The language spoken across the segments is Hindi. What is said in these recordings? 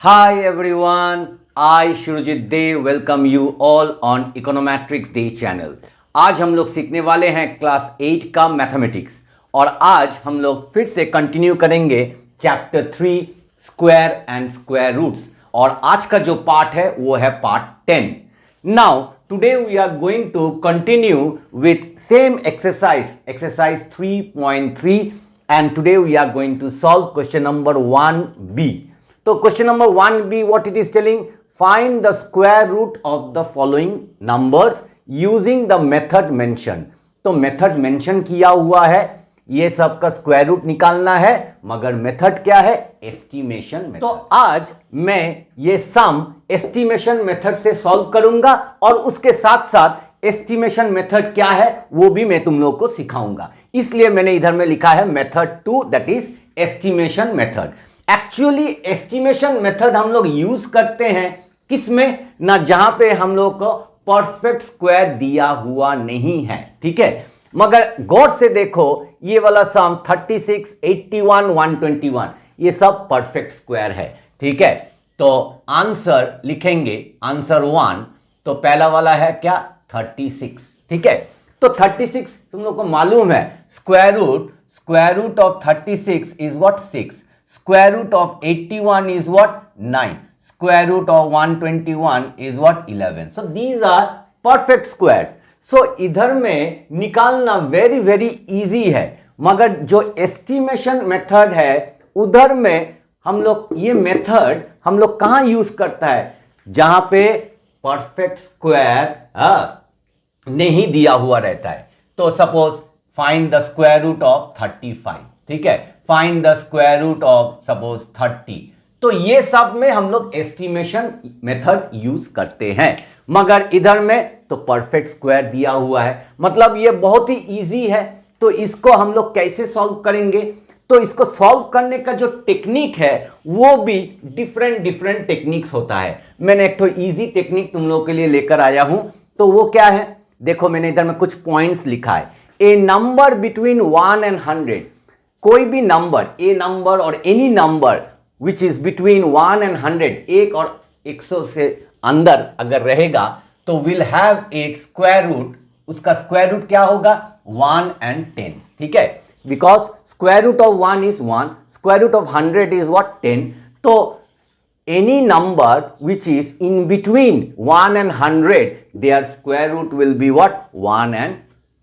Hi everyone, I Shurujit Dev welcome you all on Econometrics Day channel। आज हम लोग सीखने वाले हैं क्लास 8 का मैथमेटिक्स और आज हम लोग फिर से कंटिन्यू करेंगे chapter 3 square and square roots और आज का जो पार्ट है वो है part 10। Now today we are going to continue with same exercise 3.3 and today we are going to solve question number 1b। तो question number 1b what it is telling, find the square root of the following numbers using the method mention. तो मेथड मेंशन किया हुआ है, ये सब का स्क्वायर रूट निकालना है, मगर मेथड क्या है? Estimation method. तो आज मैं ये सम एस्टिमेशन मेथड से सॉल्व करूंगा और उसके साथ साथ एस्टिमेशन मेथड क्या है वो भी मैं तुम लोग को सिखाऊंगा। इसलिए मैंने इधर में लिखा है method 2 that is estimation method. Actually estimation method हम लोग यूज करते हैं किसमें ना, जहां पे हम लोग को परफेक्ट स्क्वायर दिया हुआ नहीं है, ठीक है। मगर गौर से देखो ये वाला सम 36, 81, 121 ये सब परफेक्ट स्क्वायर है, ठीक है। तो आंसर लिखेंगे, आंसर 1 तो पहला वाला है क्या? 36, ठीक है। तो 36 तुम लोग को मालूम है square root of 36 is what? 6। Square root of 81 is what? 9. Square root of 121 is what? 11. So these are perfect squares. So इधर में निकालना very easy है, मगर जो estimation method है उधर में हम लोग ये मेथड हम लोग कहां यूज करता है? जहां पे perfect square नहीं दिया हुआ रहता है। तो suppose find the square root of 35, ठीक है। Find the square root of suppose 30। तो ये सब में हम लोग एस्टिमेशन मेथड यूज करते हैं, मगर इधर में तो परफेक्ट स्क्वायर दिया हुआ है, मतलब ये बहुत ही इजी है। तो इसको हम लोग कैसे सॉल्व करेंगे? तो इसको सॉल्व करने का जो टेक्निक है वो भी डिफरेंट टेक्निक्स होता है। मैंने एक तो इजी टेक्निक तुम लोगों के लिए लेकर आया हूं, तो वो क्या है? देखो मैंने इधर में कुछ पॉइंट्स लिखा है। ए नंबर बिटवीन 1 and 100, कोई भी नंबर, ए नंबर और any number which is between 1 and 100, 1 और 100 से अंदर अगर रहेगा तो will have a square root. उसका स्क्वायर रूट क्या होगा? 1 and 10, ठीक है। Because square root of 1 is 1, square root of 100 is what? 10। तो any number which is in between 1 and 100 their square root will be what? 1 and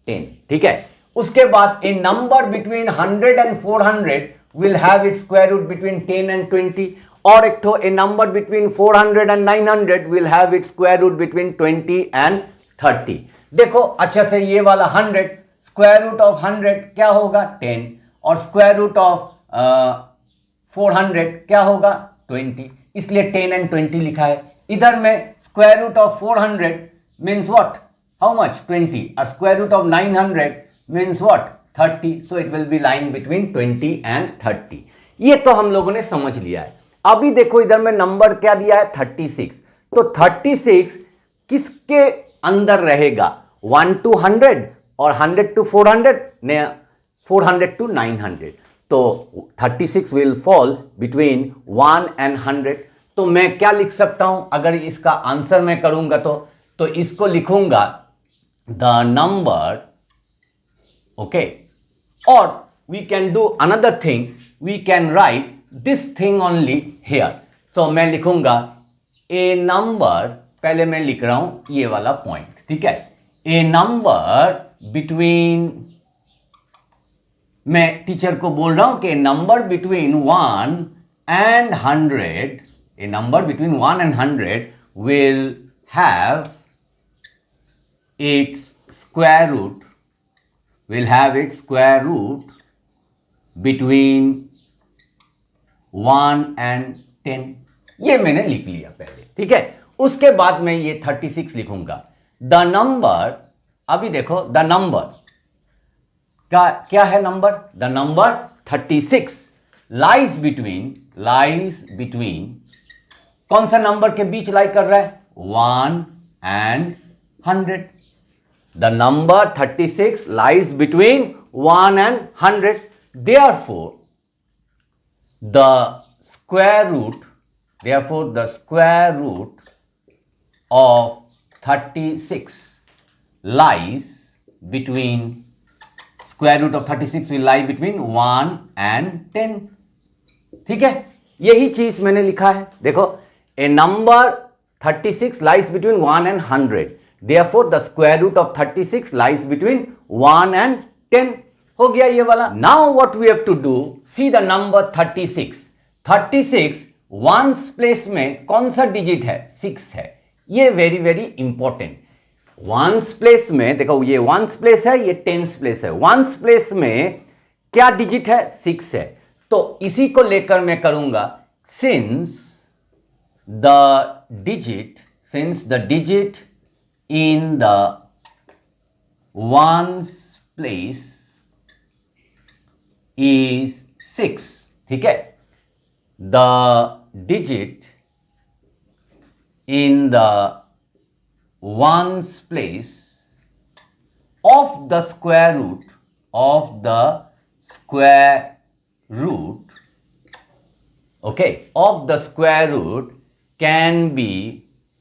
10, ठीक है। उसके बाद a number between 100 and 400 will have its square root between 10 and 20, और एक तो a number between 400 and 900 will have its square root between 20 and 30। देखो अच्छा से ये वाला 100, स्क्वायर रूट ऑफ 100 क्या होगा? 10, और स्क्वायर रूट ऑफ 400 क्या होगा? 20, इसलिए 10 and 20 लिखा है। इधर में square root of 400 means what? How much? 20, और square root of 900 means what? 30। So it will be line between 20 and 30। ये तो हम लोगों ने समझ लिया है। अभी देखो इधर में नंबर क्या दिया है? 36। तो 36 किसके अंदर रहेगा? 1 to 100 और 100 to 400 ने 400 to 900। तो 36 विल फॉल बिटवीन 1 and 100। तो मैं क्या लिख सकता हूं अगर इसका आंसर मैं करूंगा? तो इसको लिखूंगा द नंबर, ओके। और we can do another thing, we can write this thing only here. तो मैं लिखूंगा ए नंबर, पहले मैं लिख रहा हूं ये वाला पॉइंट, ठीक है। ए नंबर बिटवीन, मैं टीचर को बोल रहा हूं कि number between 1 and 100, a number between 1 and 100 will have its square root, between 1 and 10। ये मैंने लिख लिया पहले, ठीक है। उसके बाद मैं ये 36 लिखूंगा। द नंबर, अभी देखो द नंबर क्या है number? The number 36 lies between कौन सा नंबर के बीच लाई कर रहा है? 1 and 100। The number 36 lies between 1 and 100। Therefore the square root therefore the square root of 36 lies between, square root of 36 will lie between 1 and 10. ठीक है, यही चीज मैंने लिखा है, देखो, a number 36 lies between 1 and 100, therefore the square root of 36 lies between 1 and 10. हो गया ये वाला. Now what we have to do, see the number 36. 36 ones place में कौन सा डिजिट है? 6 है. ये very very important. Ones place में देखो, ये वंस प्लेस है, ये टेंस प्लेस है. वंस प्लेस में क्या डिजिट है? 6 है. तो इसी को लेकर मैं करूंगा, since the digit in the ones place is 6. ठीक है, the digit in the ones place of the square root okay, of the square root can be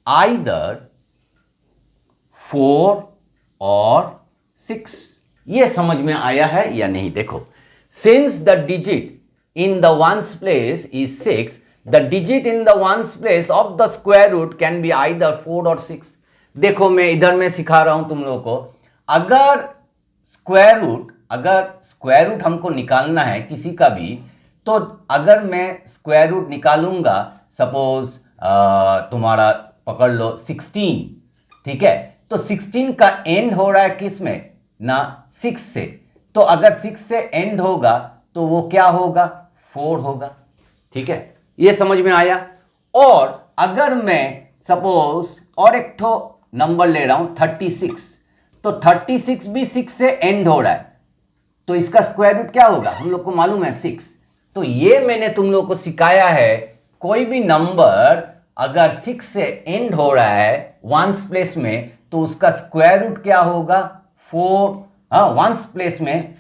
either 4 or 6. ये समझ में आया है या नहीं? देखो, since the digit in the ones place is 6, the digit in the ones place of the square root can be either 4 or 6. देखो, मैं इधर में सिखा रहा हूं तुम लोगों को, अगर स्क्वायर रूट हमको निकालना है किसी का भी, तो अगर मैं स्क्वायर रूट निकालूंगा, सपोज तुम्हारा पकड़ लो 16, ठीक है, तो 16 का एंड हो रहा है किस में? ना 6 से. तो अगर 6 से एंड होगा तो वो क्या होगा? 4 होगा. ठीक है, ये समझ में आया. और अगर मैं सपोज और एक ठो नंबर ले रहा हूं 36, तो 36 भी 6 से एंड हो रहा है, तो इसका स्क्वायर रूट क्या होगा? हम लोग को मालूम है 6. तो ये मैंने तुम लोग को सिखाया है, कोई भी नंबर अगर 6 से एंड हो रहा है वंस प्लेस में, तो उसका स्क्वायर रूट क्या होगा? 4. वंस प्लेस में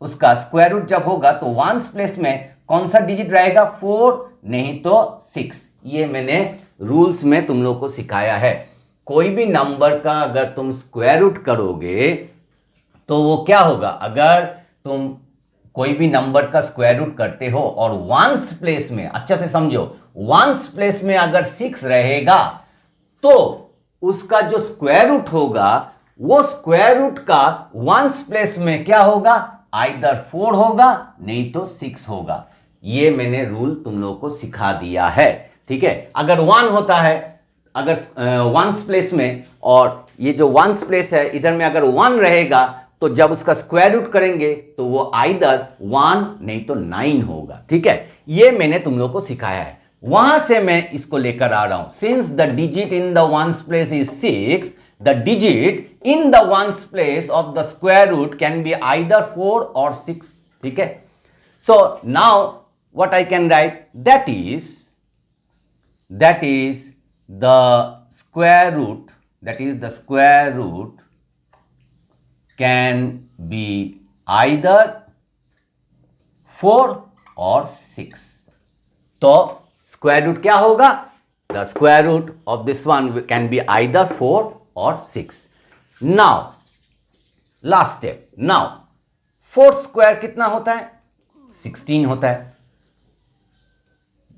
उसका स्क्वायर रूट जब होगा तो वंस प्लेस में कौन सा डिजिट रहेगा? 4, नहीं तो 6. ये मैंने रूल्स में तुम लोग को सिखाया है. कोई भी नंबर का अगर तुम स्क्वायर रूट करोगे तो वो क्या होगा? अगर तुम कोई भी नंबर का स्क्वायर रूट करते हो और वंस प्लेस में, अच्छा से समझो, वंस प्लेस में अगर 6 रहेगा तो उसका जो स्क्वायर रूट होगा, वो स्क्वायर रूट का वंस प्लेस में क्या होगा? आइदर 4 होगा, नहीं तो 6 होगा. ये मैंने रूल तुम लोगों को सिखा दिया है. ठीक है, अगर 1 होता है, अगर वंस प्लेस में, और ये जो वंस प्लेस है इधर में अगर 1 रहेगा, तो जब उसका स्क्वायर रूट करेंगे तो वो आइदर 1 नहीं तो 9 होगा. ठीक है, ये मैंने तुम लोगों को सिखाया है. वहां से मैं इसको लेकर आ रहा हूं, since the digit in the ones place is 6, the digit in the ones place of the square root can be either 4 or 6. ठीक है, so now what I can write, that is the square root can be either 4 or 6. तो square root क्या होगा? The square root of this one can be either 4 or 6. Now last step. Now 4 square कितना होता है? 16 होता है.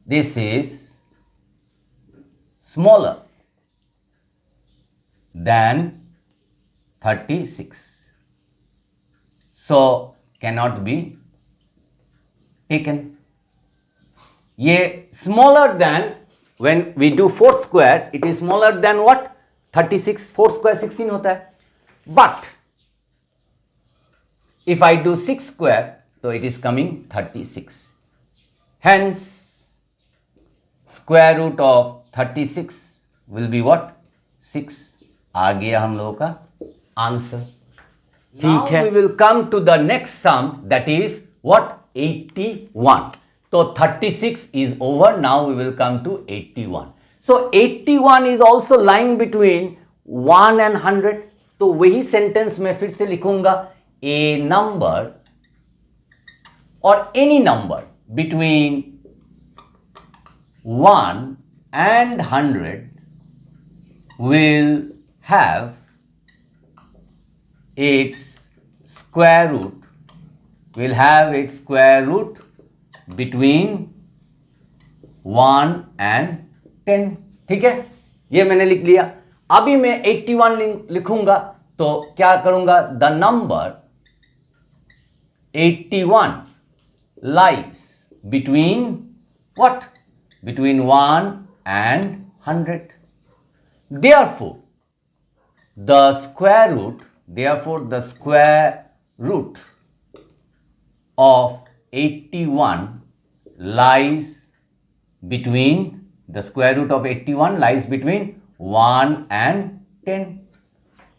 This is smaller than 36, so cannot be taken. ये smaller than, when we do 4 square, it is smaller than what? 36. 4 square 16 होता है. But if I do 6 square, so it is coming 36. Hence square root of 36 will be what? 6. आ गया हम लोगों का आंसर. ठीक है, we will come to the next sum, that is what? 81. तो 36 is over. Now we will come to 81. So 81 is also lying between 1 and 100. तो वही सेंटेंस में फिर से लिखूंगा, a number or any number between 1 and 100 will have its square root between 1 and 10। ठीक है, ये मैंने लिख लिया। अभी मैं 81 लिखूंगा तो क्या करूंगा, the number 81 lies between what? Between 1 and 100। Therefore, the square root of 81 lies between 1 and 10।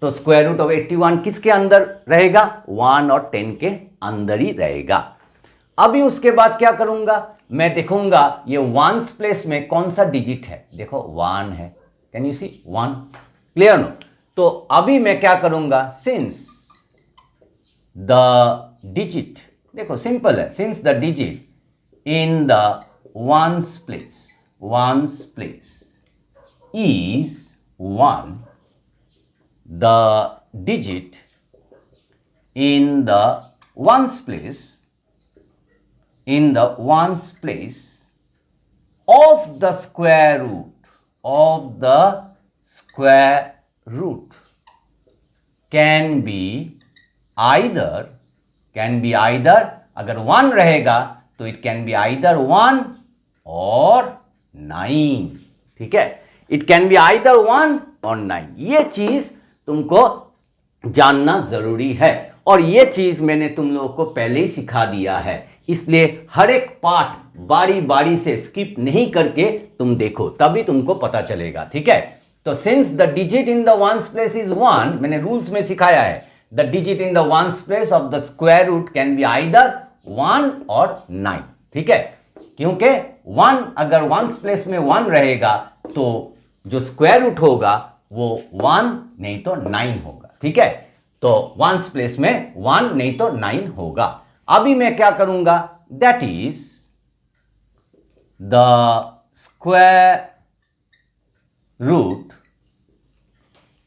तो स्क्वायर रूट ऑफ 81 किसके अंदर रहेगा, 1 और 10 के अंदर ही रहेगा। अभी उसके बाद क्या करूंगा, मैं देखूंगा ये वंस प्लेस में कौन सा डिजिट है। देखो 1 है, can you see 1, clear no. तो अभी मैं क्या करूंगा, सिंस द डिजिट, देखो सिंपल है, since the digit in the ones place is 1, the digit in the ones place of the square root can be either अगर 1 रहेगा तो it can be either 1 और 9। ठीक है, it can be either 1 और 9। ये चीज तुमको जानना जरूरी है और ये चीज मैंने तुम लोगों को पहले ही सिखा दिया है, इसलिए हर एक पार्ट बारी बारी से स्किप नहीं करके तुम देखो, तभी तुमको पता चलेगा। ठीक है, तो since the digit in the ones place is 1, मैंने रूल्स में सिखाया है, the digit in the ones place of the square root can be either 1 और 9। ठीक है, क्योंकि 1 अगर वंस प्लेस में 1 रहेगा तो जो स्क्वायर रूट होगा वो 1 नहीं तो 9 होगा। ठीक है, तो वंस प्लेस में 1 नहीं तो 9 होगा। अभी मैं क्या करूंगा, that is the square root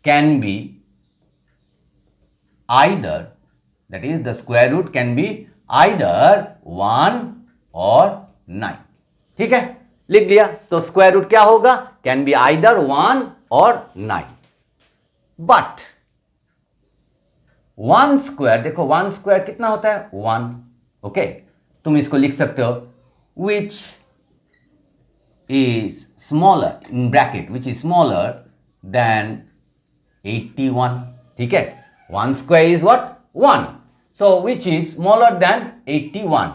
can be either, that is the square root can be either 1 और 9। ठीक है, लिख लिया। तो स्क्वायर रूट क्या होगा, कैन बी आइदर 1 और 9। बट 1 स्क्वायर, देखो 1 स्क्वायर कितना होता है, 1। ओके, तुम इसको लिख सकते हो which is smaller, in bracket, which is smaller than 81। ठीक है, 1 square is what, 1, so which is smaller than 81,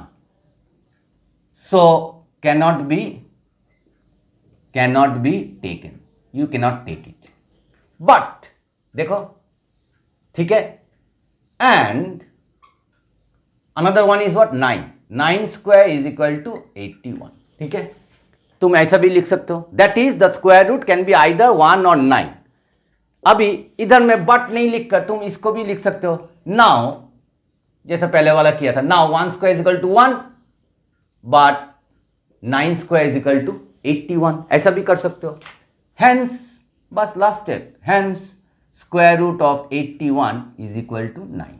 so cannot be taken, you cannot take it। but देखो, ठीक है, and another one is what, 9 square is equal to 81। ठीक है, तुम ऐसा भी लिख सकते हो, that is the square root can be either 1 और 9। अभी इधर में बट नहीं लिखकर तुम इसको भी लिख सकते हो, now जैसा पहले वाला किया था, now 1 square is equal to 1 but 9 square is equal to 81, ऐसा भी कर सकते हो। Hence, बस last step, hence square root of 81 is equal to 9।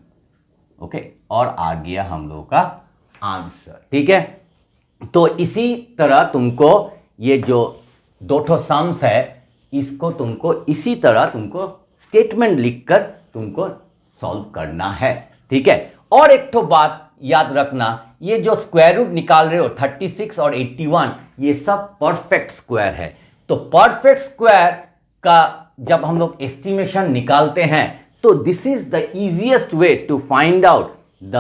Okay, और आ गया हम लोगों का आंसर। ठीक है, तो इसी तरह तुमको ये जो दो ठो सम्स है, इसको तुमको इसी तरह तुमको स्टेटमेंट लिखकर तुमको सॉल्व करना है। ठीक है, और एक ठो बात याद रखना, ये जो स्क्वायर रूट निकाल रहे हो 36 और 81, ये सब परफेक्ट स्क्वायर है। तो परफेक्ट स्क्वायर का जब हम लोग एस्टिमेशन निकालते हैं तो this is the easiest way to find out the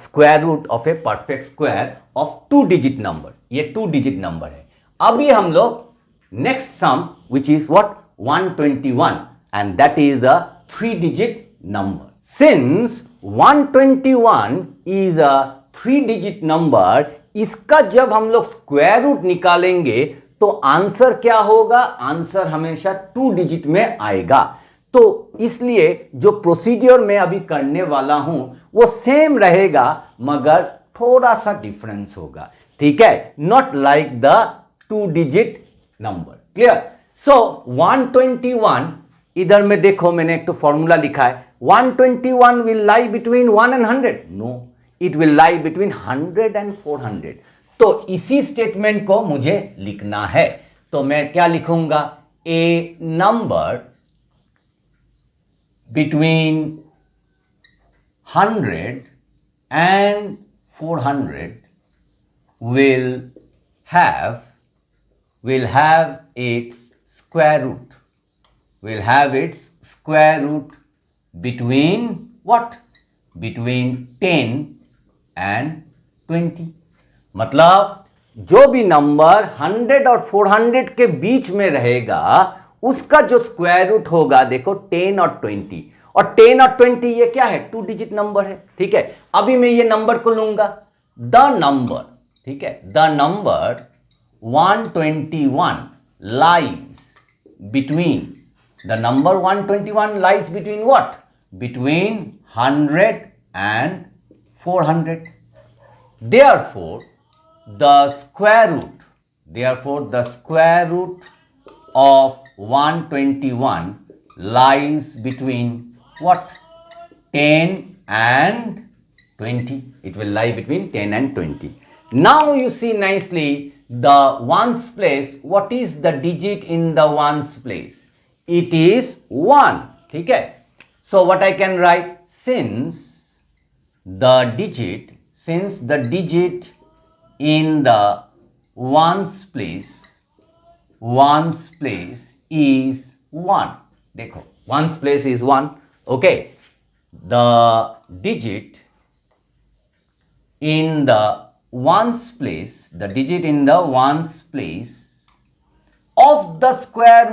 square root of a perfect square of 2 digit number. ये 2 डिजिट नंबर है। अभी हम लोग next sum which is what, 121, and that is a 3 digit number. Since 121 is a 3 digit number, इसका जब हम लोग स्क्वायर रूट निकालेंगे तो आंसर क्या होगा, आंसर हमेशा 2 डिजिट में आएगा। तो इसलिए जो प्रोसीजर मैं अभी करने वाला हूं वो सेम रहेगा मगर थोड़ा सा डिफरेंस होगा। ठीक है, not like the 2 digit number. Clear? So 121, इधर में देखो मैंने एक तो फॉर्मूला लिखा है, 121 will lie between 1 and 100? No, it will lie between 100 and 400। तो इसी स्टेटमेंट को मुझे लिखना है, तो मैं क्या लिखूंगा? ए number between 100 and 400 will have its square root, between what? Between 10 and 20। मतलब जो भी नंबर 100 और 400 के बीच में रहेगा उसका जो स्क्वायर रूट होगा, देखो 10 और 20, और 10 और 20 ये क्या है? 2 डिजिट नंबर है। ठीक है, अभी मैं ये नंबर को लूंगा, द नंबर, ठीक है, the number 121 lies between, the number 121 lies between what? Between 100 and 400। Therefore, the square root of 121 lies between what? 10 and 20. It will lie between 10 and 20. Now you see nicely the ones place. What is the digit in the ones place? It is 1. ठीक है? So what I can write? Since the digit in the ones place is 1. देखो, ones place is 1. Okay, the digit in the ones place of the square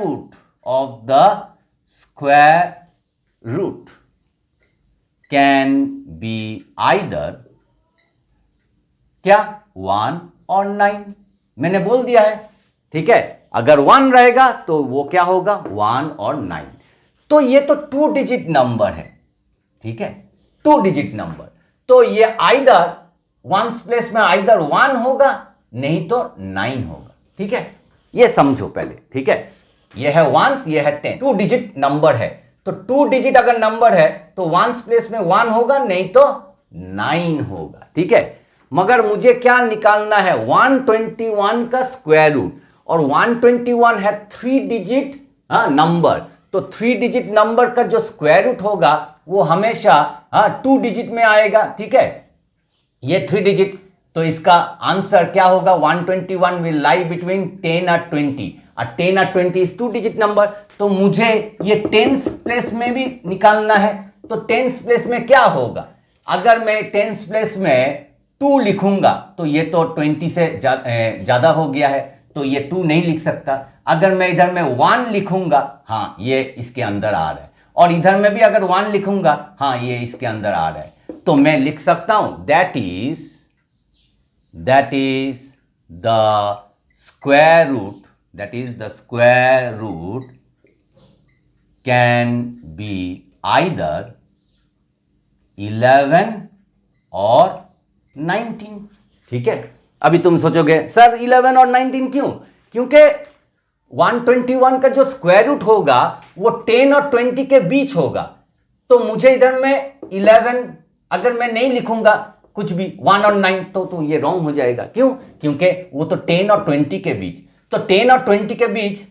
root can be either क्या? 1 और 9। मैंने बोल दिया है, ठीक है, अगर 1 रहेगा तो वो क्या होगा? 1 और 9। तो ये तो 2 डिजिट नंबर है, ठीक है, 2 डिजिट नंबर। तो ये आइदर वंस प्लेस में आइदर 1 होगा, नहीं तो 9 होगा। ठीक है, ये समझो पहले। ठीक है, ये है वंस, ये है 10, 2 डिजिट नंबर है। तो 2 डिजिट अगर नंबर है तो वंस प्लेस में 1 होगा, नहीं तो 9 होगा। ठीक है, मगर मुझे क्या निकालना है? 121 का स्क्वायर रूट, और 121 है 3 डिजिट नंबर। तो 3 डिजिट नंबर का जो स्क्वायर रूट होगा वो हमेशा 2 डिजिट में आएगा। ठीक है, ये 3 डिजिट, तो इसका आंसर क्या होगा? 121 विल लाई बिटवीन 10 और 20, और 10 और 20 इज 2 डिजिट नंबर। तो मुझे ये 10th प्लेस में भी निकालना है। तो 10th प्लेस में क्या होगा? अगर मैं 10th प्लेस में 2 लिखूंगा तो ये तो 20 से ज्यादा हो गया है, तो ये 2 नहीं लिख सकता। अगर मैं इधर में 1 लिखूंगा, हाँ ये इसके अंदर आ रहा है, और इधर में भी अगर 1 लिखूंगा, हाँ ये इसके अंदर आ रहा है। तो मैं लिख सकता हूं that is the square root can be either 11 और 19। ठीक है, अभी तुम सोचोगे सर 11 और 19 क्यों? क्योंकि 121 का जो स्क्वायर रूट होगा वो 10 और 20 के बीच होगा। तो मुझे इधर में 11 अगर मैं नहीं लिखूंगा कुछ भी 1 और 9 तो ये रॉन्ग हो जाएगा। क्यों? क्योंकि वो तो 10 और 20 के बीच। तो 10 और 20 के बीच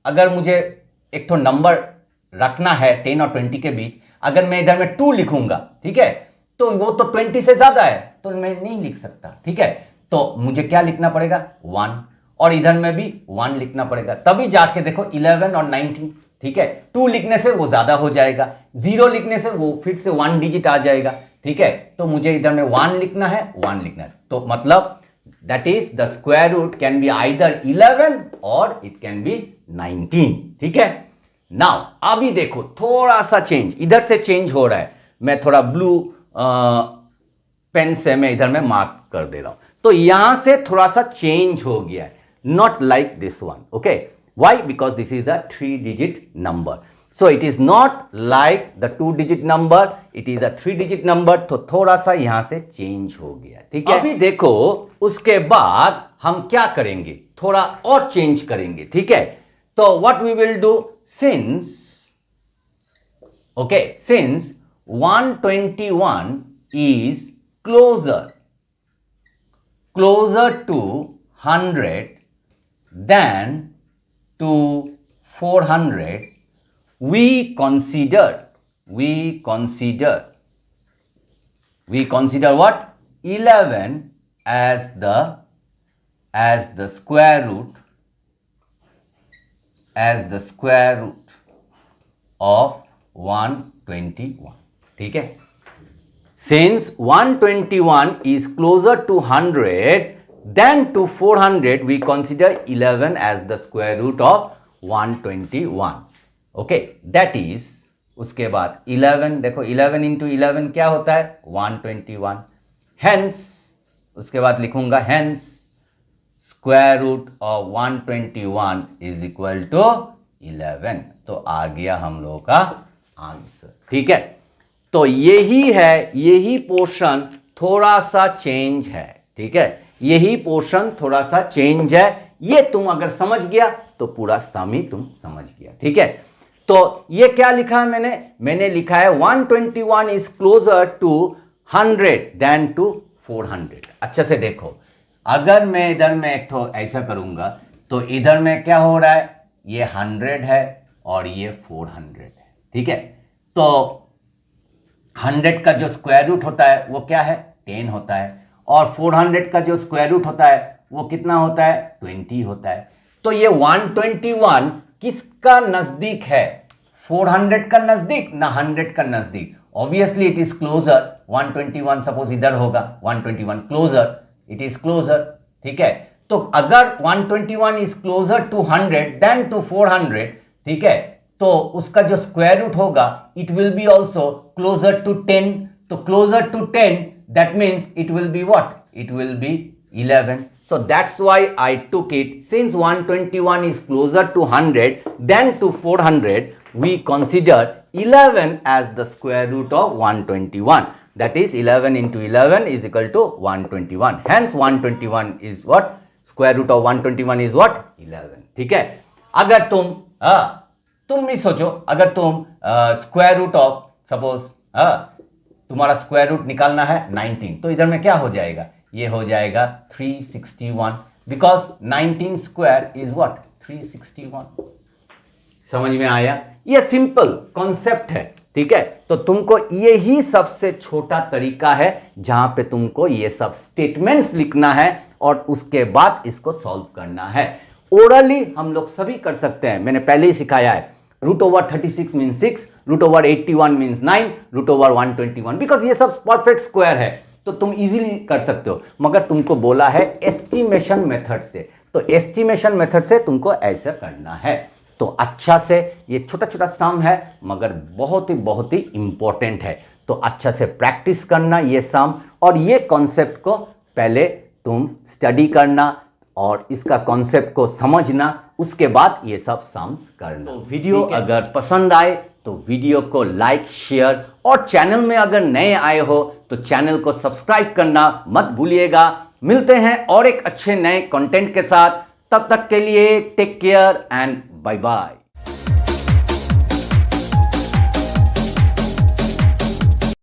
अगर मुझे एक तो नंबर रखना है 10 और 20 के बीच, अगर मैं इधर में 2 लिखूंगा, ठीक है, तो वो तो 20 से ज्यादा है, तो मैं नहीं लिख सकता। ठीक है, तो मुझे क्या लिखना पड़ेगा? 1, और इधर में भी 1 लिखना पड़ेगा, तभी जाके देखो 11 और 19। ठीक है, 2 लिखने से वो ज्यादा हो जाएगा, 0 लिखने से वो फिर से 1 डिजिट आ जाएगा। ठीक है, तो मुझे इधर में 1 लिखना है, 1 लिखना है। तो मतलब that is the square root can be either 11 और इट कैन बी 19। ठीक है, नाउ अभी देखो थोड़ा सा चेंज, इधर से चेंज हो रहा है। मैं थोड़ा ब्लू पेन से मैं इधर में मार्क कर दे रहा हूं, तो यहां से थोड़ा सा चेंज हो गया है, not like this one. Okay, why? Because this is a 3 digit number. So it is not like the 2 digit number, it is a 3 digit number. तो थोड़ा सा यहां से चेंज हो गया, ठीक है। अभी देखो उसके बाद हम क्या करेंगे, थोड़ा और चेंज करेंगे, ठीक है। तो what we will do, since okay, since 121 is closer to 100 than to 400, we consider what, 11 as the square root of 121, ठीक है। Since 121 is closer to 100 than to 400, we consider 11 as the square root of 121. Okay, that is, उसके बाद 11, देखो 11 into 11 क्या होता है, 121. Hence, उसके बाद लिखूंगा hence square root of 121 is equal to 11. तो आ गया हम लोगों का आंसर, ठीक है। तो यही पोर्शन थोड़ा सा चेंज है, ठीक है। यही पोर्शन थोड़ा सा चेंज है। ये तुम अगर समझ गया तो पूरा सम ही तुम समझ गया, ठीक है। तो ये क्या लिखा है मैंने लिखा है 121 is closer to 100 than to 400। अच्छा से देखो, अगर मैं इधर में एक तो ऐसा करूंगा तो इधर में क्या हो रहा है, ये 100 है और ये 400 है, ठीक है। तो 100 का जो स्क्वायर रूट होता है वो क्या है, 10 होता है, और 400 का जो स्क्वायर रूट होता है वो कितना होता है, 20 होता है। तो ये 121 किसका नजदीक है, 400 का नजदीक ना 100 का नजदीक। Obviously it is closer. 121 suppose इधर होगा, 121 क्लोजर, इट इज क्लोजर, ठीक है। तो अगर 121 is closer to 100 than to 400, ठीक है, तो उसका जो स्क्वायर रूट होगा it will be also closer to 10। तो closer to 10 that means it will be what, it will be 11. So that's why I took it, since 121 is closer to 100 than to 400, we consider 11 as the square root of 121. That is 11 into 11 is equal to 121. Hence 121 is what? Square root of 121 is what? 11. ठीक है। अगर तुम भी सोचो, अगर तुम स्क्वायर रूट ऑफ सपोज तुम्हारा स्क्वायर रूट निकालना है 19, तो इधर में क्या हो जाएगा, ये हो जाएगा 361, बिकॉज 19 स्क्वायर इज व्हाट, 361। समझ में आया? ये सिंपल कॉन्सेप्ट है, ठीक है। तो तुमको यही सबसे छोटा तरीका है जहां पे तुमको ये सब स्टेटमेंट्स लिखना है और उसके बाद इसको सॉल्व करना है। ओरली हम लोग सभी कर सकते हैं, मैंने पहले ही सिखाया है। Root over 36 mean 6, root over 81 means 9, root over 121, because ये सब परफेक्ट स्क्वायर है तो तुम इजीली कर सकते हो। मगर तुमको बोला है एस्टिमेशन मेथड से, तो एस्टिमेशन मेथड से तुमको ऐसा करना है। तो अच्छा से, ये छोटा छोटा सम है मगर बहुत ही इंपॉर्टेंट है। तो अच्छा से प्रैक्टिस करना ये सम, और ये कॉन्सेप्ट को पहले तुम स्टडी करना और इसका कॉन्सेप्ट को समझना, उसके बाद ये सब सम्स करना। तो वीडियो अगर पसंद आए तो वीडियो को लाइक, शेयर, और चैनल में अगर नए आए हो तो चैनल को सब्सक्राइब करना मत भूलिएगा। मिलते हैं और एक अच्छे नए कंटेंट के साथ, तब तक के लिए take care and bye bye.